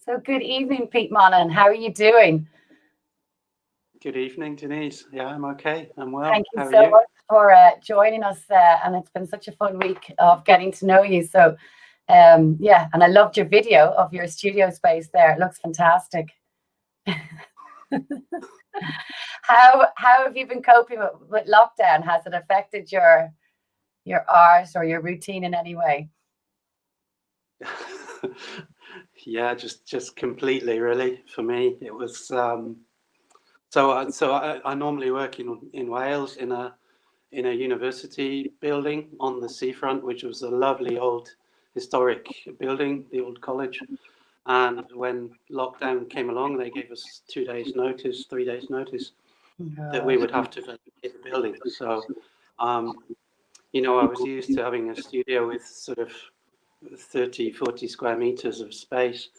So good evening, Pete Monaghan. How are you doing? Good evening, Denise. Yeah, I'm okay. I'm well. Thank you How are so you? much for joining us, and it's been such a fun week of getting to know you. So, yeah, and I loved your video of your studio space there. It looks fantastic. How have you been coping with lockdown? Has it affected your art or your routine in any way? Yeah, just completely, really. For me, it was I normally work in Wales in a university building on the seafront, which was a lovely old historic building, the old college. And when lockdown came along, they gave us 2 days notice, 3 days notice that we would have to vacate the building. So, I was used to having a studio with sort of 30, 40 square meters of space.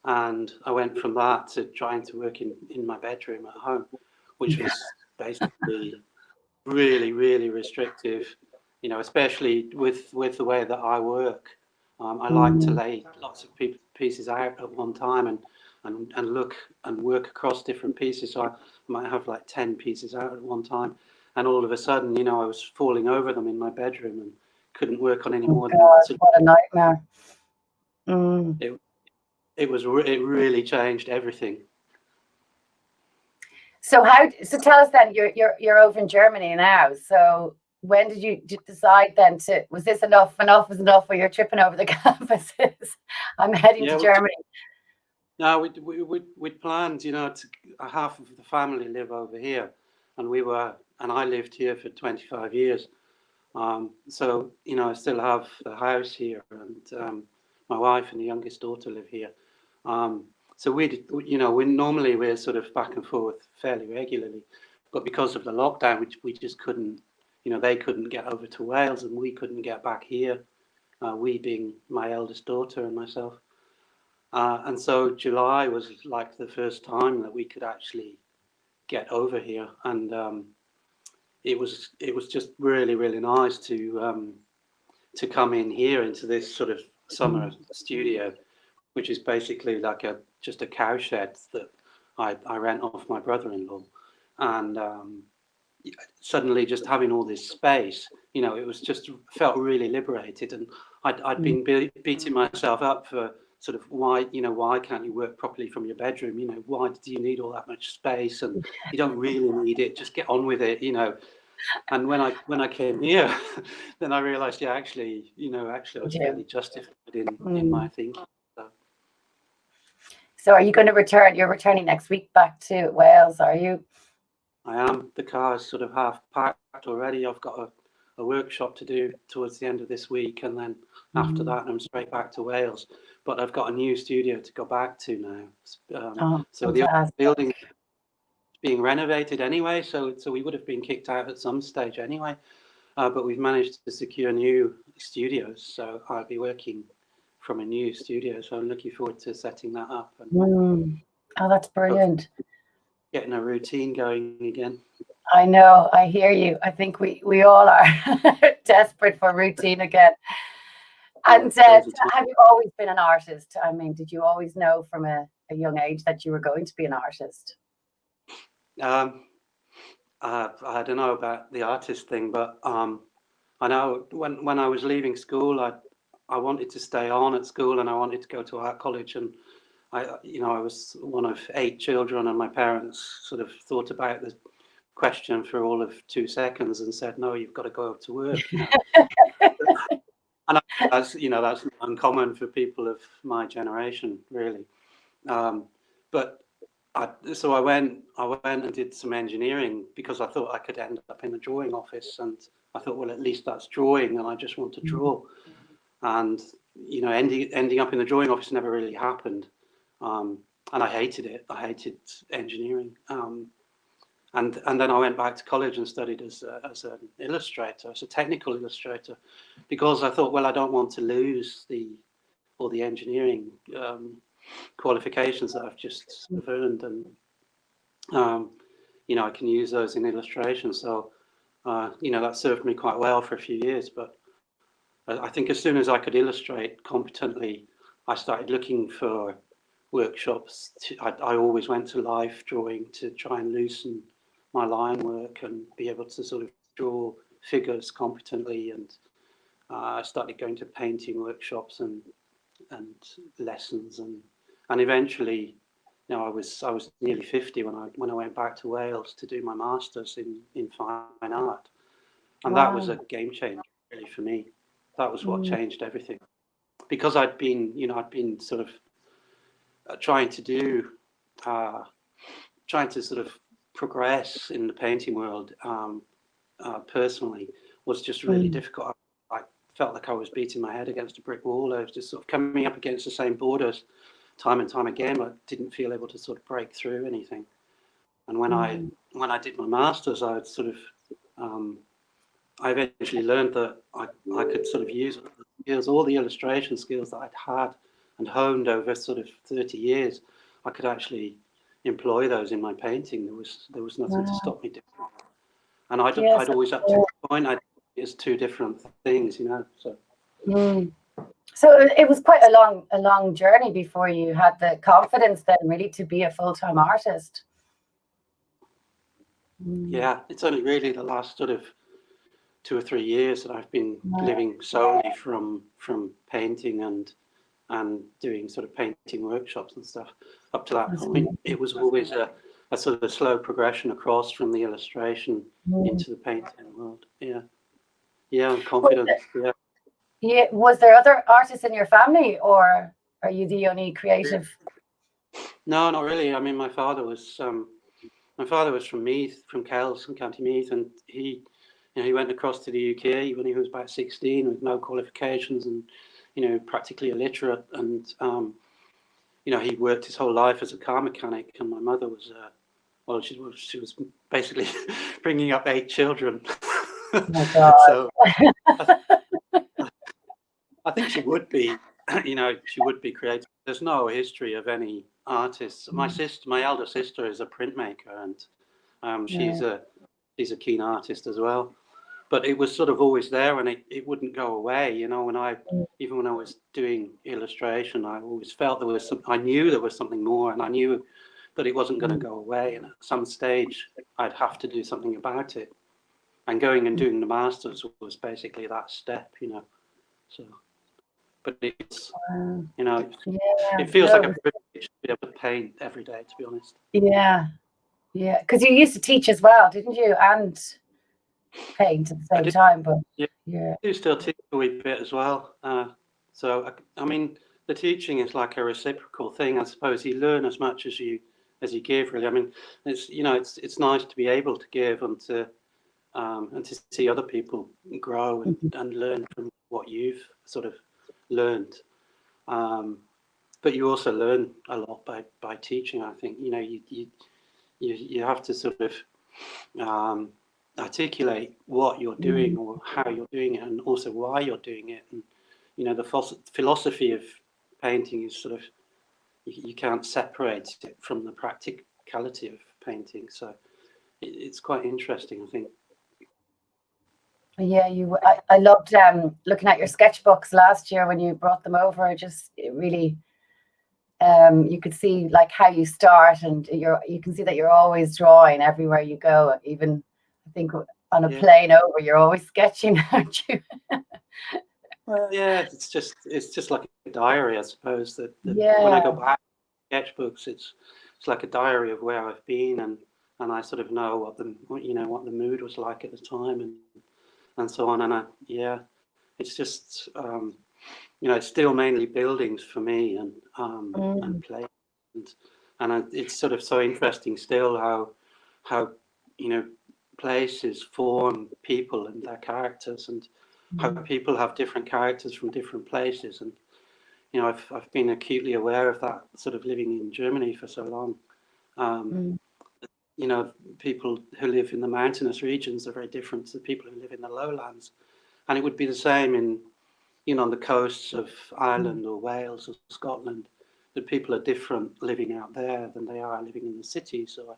And I went from that to trying to work in my bedroom at home, which was basically really, really restrictive, especially with the way that I work. I like to lay lots of pieces out at one time and look and work across different pieces. So I might have like 10 pieces out at one time. And all of a sudden, I was falling over them in my bedroom and couldn't work on any Oh more than that. God, So what a nightmare. Mm. it really changed everything. So tell us then, you're over in Germany now. So when did you decide then was this enough is enough, or you're tripping over the campuses? I'm heading to Yeah, Germany. no, we'd planned, half of the family live over here, and I lived here for 25 years. So, I still have the house here, and my wife and the youngest daughter live here. So we're sort of back and forth fairly regularly, but because of the lockdown, we just couldn't, they couldn't get over to Wales, and we couldn't get back here. We being my eldest daughter and myself. And so July was like the first time that we could actually get over here, and it was just really, really nice to come in here into this sort of summer studio, which is basically like just a cow shed that I rent off my brother-in-law. And suddenly just having all this space, it was just felt really liberated. And I'd been beating myself up for sort of why can't you work properly from your bedroom? Why do you need all that much space? And you don't really need it. Just get on with it. And when I came here, then I realised, yeah, actually I was fairly justified in my thinking. So are you going to return? You're returning next week back to Wales, are you? I am. The car is sort of half packed already. I've got a workshop to do towards the end of this week, and then after that, I'm straight back to Wales. But I've got a new studio to go back to now. So the building is being renovated anyway, so we would have been kicked out at some stage anyway. But we've managed to secure new studios, so I'll be working from a new studio. So I'm looking forward to setting that up. And oh, that's brilliant. Getting a routine going again. I know, I hear you. I think we all are desperate for routine again. And have you always been an artist? I mean, did you always know from a young age that you were going to be an artist? I don't know about the artist thing, but I know when I was leaving school, I wanted to stay on at school, and I wanted to go to art college, and I was one of 8 children, and my parents sort of thought about the question for all of 2 seconds and said, "No, you've got to go to work." And that's that's uncommon for people of my generation, really. But so I went and did some engineering because I thought I could end up in the drawing office, and I thought, well, at least that's drawing, and I just want to draw. And ending up in the drawing office never really happened, and I hated it. I hated engineering. And then I went back to college and studied as an illustrator, as a technical illustrator, because I thought, well, I don't want to lose all the engineering qualifications that I've just earned, and I can use those in illustration. So that served me quite well for a few years. But I think as soon as I could illustrate competently, I started looking for workshops. I always went to life drawing to try and loosen my line work and be able to sort of draw figures competently. And I started going to painting workshops and lessons, and eventually, you know, I was nearly 50 when I went back to Wales to do my masters in fine art, and that was a game changer really for me. That was what changed everything, because I'd been sort of trying to sort of progress in the painting world personally was just really difficult. I felt like I was beating my head against a brick wall. I was just sort of coming up against the same borders time and time again. I didn't feel able to sort of break through anything. And when I did my masters, I sort of I eventually learned that I could sort of use all the illustration skills that I'd had and honed over sort of 30 years. I could actually employ those in my painting. There was nothing to stop me doing it. And I'd always, up to the point, it's two different things, you know. So. So it was quite a long journey before you had the confidence then really to be a full-time artist. Yeah, it's only really the last sort of 2 or 3 years that I've been living solely from painting and doing sort of painting workshops and stuff. Up to that point, it was always a sort of slow progression across from the illustration into the painting world. Yeah, I'm confident. Yeah. Was there other artists in your family, or are you the only creative? No, not really. I mean, my father was from Meath, from Kells in County Meath, and he went across to the UK when he was about 16 with no qualifications and, you know, practically illiterate. And, you know, he worked his whole life as a car mechanic. And my mother was, she was basically bringing up 8 children. Oh my God. So I think she would be, you know, she would be creative. There's no history of any artists. My elder sister is a printmaker, and she's a keen artist as well. But it was sort of always there, and it wouldn't go away. You know, even when I was doing illustration, I always felt I knew there was something more, and I knew that it wasn't going to go away. And at some stage, I'd have to do something about it. And going and doing the masters was basically that step, you know. So, but it's, you know, it feels like a privilege to be able to paint every day, to be honest. Yeah, because you used to teach as well, didn't you? And paint at the same time, but I do still teach a wee bit as well. So I mean, the teaching is like a reciprocal thing. I suppose you learn as much as you give. Really, I mean, it's, you know, it's nice to be able to give and to see other people grow and learn from what you've sort of learned. But you also learn a lot by teaching. I think, you know, you have to sort of articulate what you're doing or how you're doing it, and also why you're doing it. And, you know, the philosophy of painting is sort of, you can't separate it from the practicality of painting. So it's quite interesting, I think. Yeah, I loved looking at your sketchbooks last year when you brought them over. It really, you could see like how you start, and you can see that you're always drawing everywhere you go. Even I think on a plane over, you're always sketching, aren't you? Well, yeah, it's just like a diary, I suppose. That when I go back to sketchbooks, it's like a diary of where I've been, and I sort of know what the mood was like at the time, and so on. And it's just you know, it's still mainly buildings for me, and play, and it's sort of so interesting still how you know, places form people and their characters, and how people have different characters from different places. And, you know, I've been acutely aware of that, sort of living in Germany for so long. You know, people who live in the mountainous regions are very different to the people who live in the lowlands. And it would be the same in, you know, on the coasts of Ireland or Wales or Scotland, that people are different living out there than they are living in the cities. So,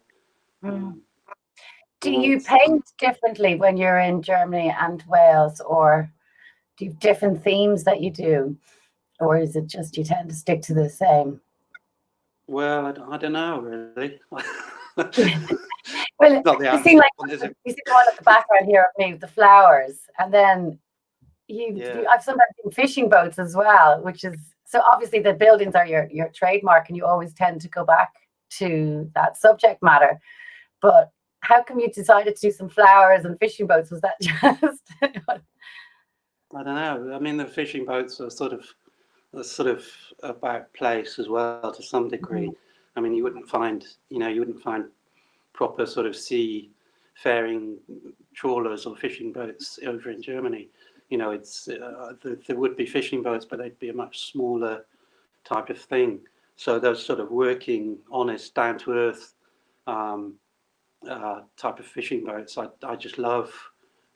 do you paint differently when you're in Germany and Wales, or do you have different themes that you do, or is it just you tend to stick to the same? Well, I don't know really. Well, Not the you seem answer, like is it? you see the one at the background here of me, the flowers, and then Yeah. I've sometimes seen fishing boats as well, which is so obviously the buildings are your trademark, and you always tend to go back to that subject matter. But how come you decided to do some flowers and fishing boats? Was that just I don't know. I mean, the fishing boats are sort of about place as well to some degree. I mean, you wouldn't find proper sort of seafaring trawlers or fishing boats over in Germany. You know, there would be fishing boats, but they'd be a much smaller type of thing. So those sort of working, honest, down to earth um, type of fishing boats, I just love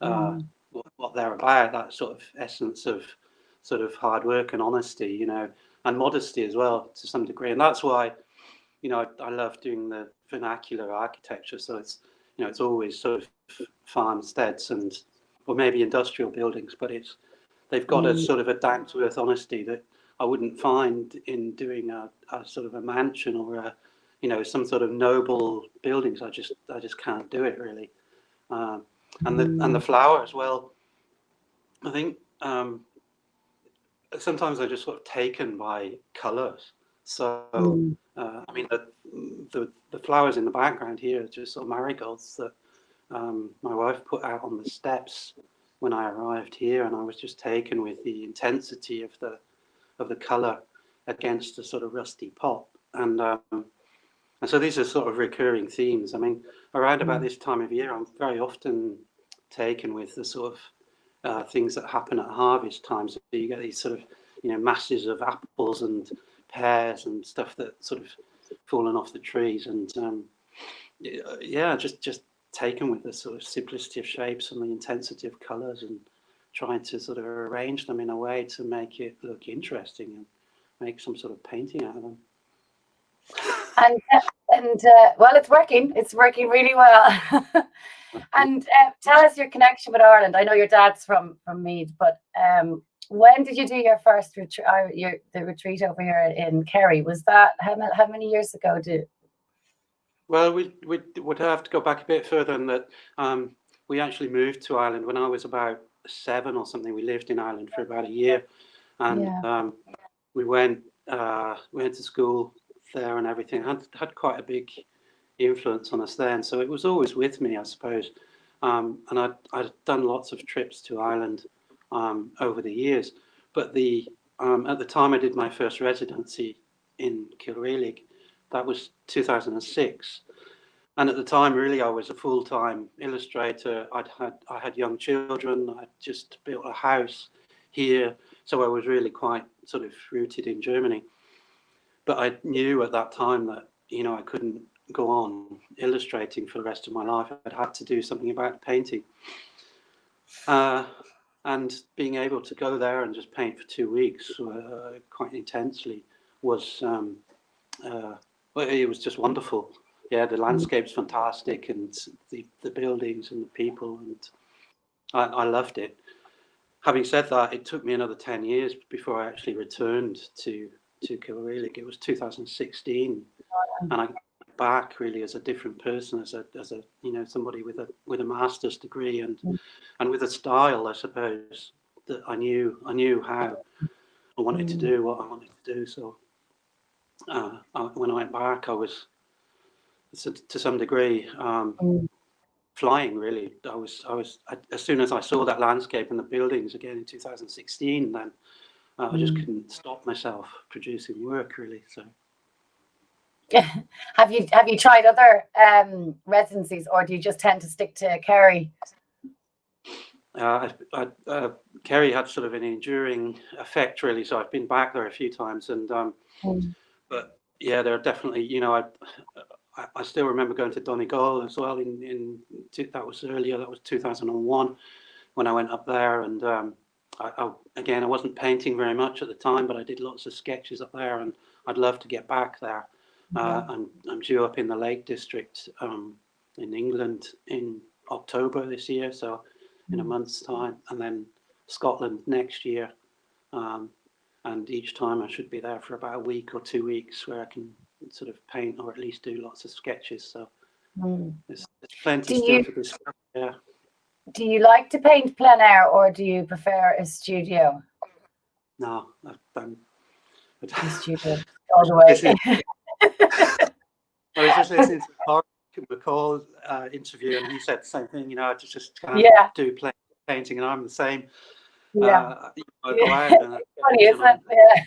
uh, Mm, what they're about. That sort of essence of sort of hard work and honesty, you know, and modesty as well to some degree. And that's why, you know, I love doing the vernacular architecture. So it's, you know, it's always sort of farmsteads and or maybe industrial buildings, but they've got a mm, sort of a down to earth honesty that I wouldn't find in doing a sort of a mansion or a, you know, some sort of noble buildings. I just can't do it really. Um, and the mm, flowers, well, I think sometimes I'm just sort of taken by colours. So mm, I mean the flowers in the background here are just sort of marigolds that my wife put out on the steps when I arrived here, and I was just taken with the intensity of the colour against the sort of rusty pot. And so these are sort of recurring themes. I mean, around about mm, this time of year, I'm very often taken with the sort of things that happen at harvest time. So you get these sort of, you know, masses of apples and pears and stuff that sort of fallen off the trees, and yeah, just taken with the sort of simplicity of shapes and the intensity of colours, and trying to sort of arrange them in a way to make it look interesting and make some sort of painting out of them. and well, it's working. It's working really well. And tell us your connection with Ireland. I know your dad's from Meath, but when did you do your first retreat? The retreat over here in Kerry, was that how many years ago? Did Well, we would have to go back a bit further in that we actually moved to Ireland when I was about 7 or something. We lived in Ireland for about a year, and yeah. we went to school there and everything. Had quite a big influence on us then, so it was always with me, I suppose. And I'd done lots of trips to Ireland over the years, but at the time I did my first residency in Kilreelig, that was 2006. And at the time, really, I was a full-time illustrator. I had young children. I'd just built a house here, so I was really quite sort of rooted in Germany. But I knew at that time that, you know, I couldn't go on illustrating for the rest of my life. I'd had to do something about painting. And being able to go there and just paint for 2 weeks quite intensely was well, it was just wonderful. Yeah, the landscape's fantastic, and the buildings and the people, and I loved it. Having said that, it took me another 10 years before I actually returned to Kilreelig. It was 2016, and I got back really as a different person, as a you know, somebody with a master's degree and with a style, I suppose, that I knew how I wanted to do what I wanted to do. So when I went back, I was to some degree flying. Really, as soon as I saw that landscape and the buildings again in 2016, then I just couldn't stop myself producing work. Really, so. Have you tried other residencies, or do you just tend to stick to Kerry? Kerry had sort of an enduring effect, really. So I've been back there a few times, and but yeah, there are definitely, you know, I still remember going to Donegal as well. That was earlier. That was 2001 when I went up there, and again, I wasn't painting very much at the time, but I did lots of sketches up there, and I'd love to get back there. I'm due up in the Lake District in England in October this year, so in a month's time, and then Scotland next year. And each time I should be there for about a week or 2 weeks, where I can sort of paint or at least do lots of sketches. So Mm. there's plenty Do still you to discover. Yeah. do you like to paint plein air, or do you prefer a studio? No, The studio all the way. I was just listening to Mark McCall's interview, and he said the same thing. I just can't Yeah, do painting, and I'm the same. yeah. I go out and I Funny, sketch, isn't it? Yeah.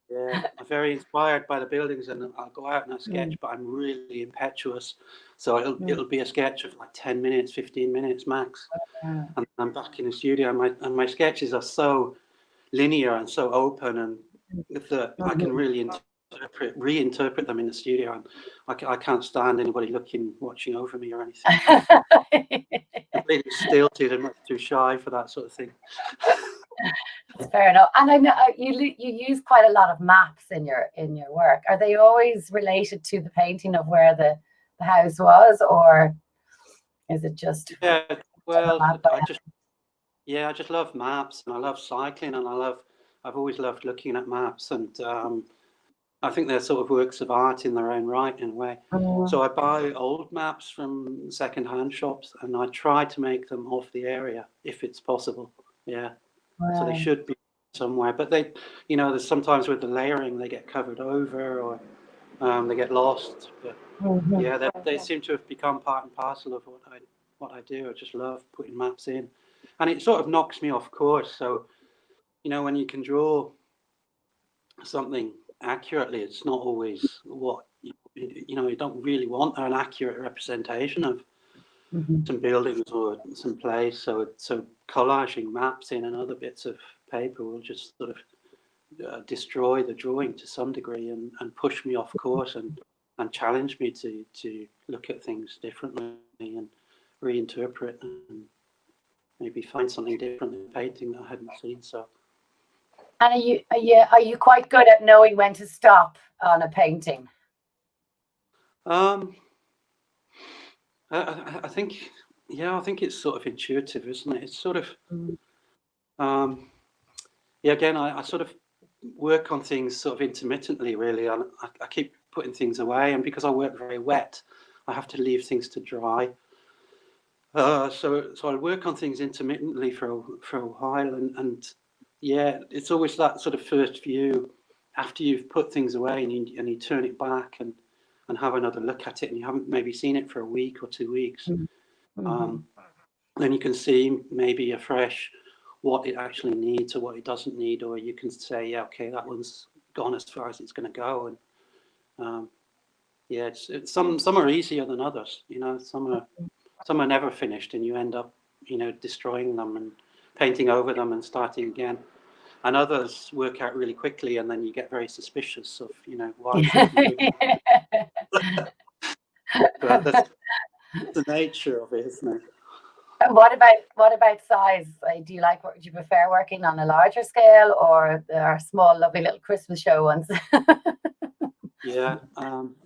yeah, I'm very inspired by the buildings, and I'll go out and I sketch, Mm, but I'm really impetuous. So mm, it'll be a sketch of like 10 minutes, 15 minutes max, yeah. and I'm back in the studio. And my sketches are so linear and so open, and that I can Mhm. really reinterpret them in the studio. And I can't stand anybody watching over me or anything. Completely stilted and much too shy for that sort of thing. Fair enough. And I know you use quite a lot of maps in your work. Are they always related to the painting of where the house was, or is it just Yeah, well, map? I just love maps, and I love cycling, and I've always loved looking at maps, and I think they're sort of works of art in their own right, in a way. Mm, So I buy old maps from second-hand shops, and I try to make them of the area if it's possible. Yeah. So they right. should be somewhere, but there's sometimes with the layering they get covered over, or they get lost. But Mhm. yeah, they seem to have become part and parcel of what I do. I just love putting maps in, and it sort of knocks me off course. So when you can draw something accurately, it's not always what you don't really want an accurate representation of Mhm. some buildings or some place. So collaging maps in and other bits of paper will just sort of destroy the drawing to some degree, and push me off course, and challenge me to look at things differently and reinterpret, and maybe find something different in painting that I hadn't seen. So And are you quite good at knowing when to stop on a painting? um, I think, I think it's sort of intuitive, isn't it? It's sort of Mm, um, yeah. Again, I sort of work on things sort of intermittently, really, and I keep putting things away, and because I work very wet, I have to leave things to dry. So I work on things intermittently for a while, and yeah, it's always that sort of first view after you've put things away, and you turn it back, and have another look at it, and you haven't maybe seen it for a week or 2 weeks. mm, mhm. Um, then you can see maybe afresh what it actually needs or what it doesn't need, or you can say, yeah, okay, that one's gone as far as it's going to go, and yeah, it's some are easier than others. Some are never finished, and you end up, destroying them and painting over them and starting again. And others work out really quickly, and then you get very suspicious of, why it's taking quick. But that's the nature of it, isn't it? What about size? Do you prefer working on a larger scale, or our small, lovely little Christmas show ones? Yeah.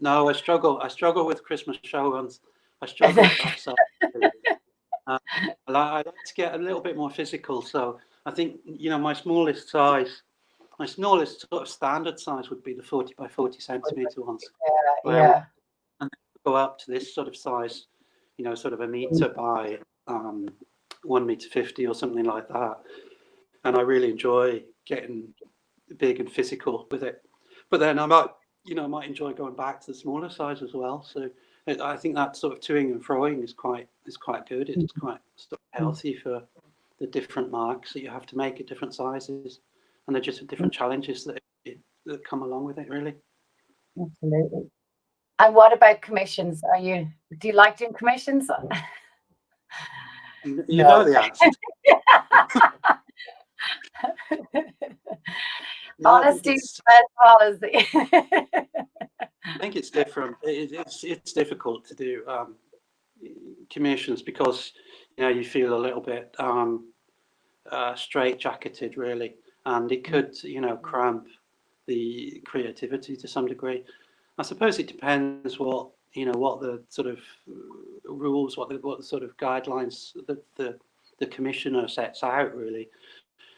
No, I struggle. I struggle with Christmas show ones. I struggle with that side. Uh, I like to get a little bit more physical. So I think, my smallest sort of standard size would be the 40 by 40 centimeter ones, where I would Yeah. go up to this sort of size, sort of a meter by 1 meter 50 or something like that. And I really enjoy getting big and physical with it. But then I might enjoy going back to the smaller size as well. So I think that sort of toing and froing is quite good. It's quite sort of healthy for the different marks that you have to make at different sizes, and they're just different challenges that come along with it, really. Absolutely. And what about commissions? Do you like doing commissions? You know No. the answer. No, Honesty is the best policy. I think it's different. It's difficult to do commissions because you feel a little bit straight-jacketed, really, and it could cramp the creativity to some degree. I suppose it depends what the sort of rules, what the sort of guidelines that the commissioner sets out, really.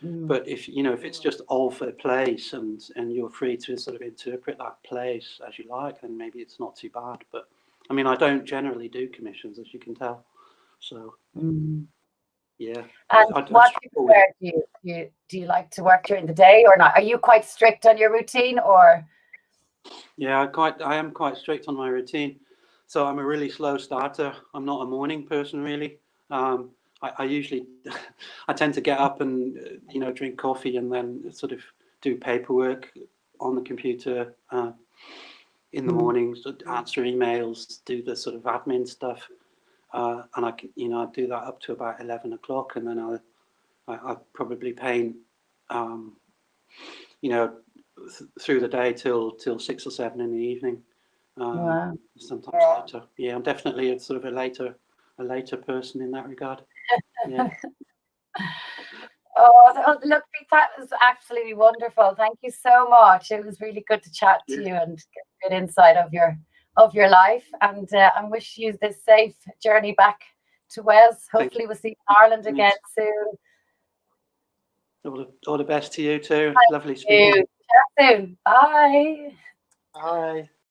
But if if it's just all for a place and you're free to sort of interpret that place as you like, then maybe it's not too bad. But I mean, I don't generally do commissions, as you can tell. So yeah. And I'd what do you struggle with it. prefer? Do you like to work during the day or not? Are you quite strict on your routine or? Yeah, I am quite strict on my routine. So I'm a really slow starter. I'm not a morning person really. I usually I tend to get up and drink coffee and then sort of do paperwork on the computer in the mornings, answer emails, do the sort of admin stuff, and I do that up to about 11 o'clock, and then I probably paint through the day till 6 or 7 in the evening. Wow. Sometimes later. Yeah, I'm definitely a sort of a later person in that regard. Yeah. Oh, look, that was absolutely wonderful. Thank you so much. It was really good to chat to you and get a good insight of your life. And I wish you this safe journey back to Wes. Hopefully, we'll see you in Ireland again soon. All the best to you too. Thank Lovely speaking. you. Chat soon. Bye. Bye.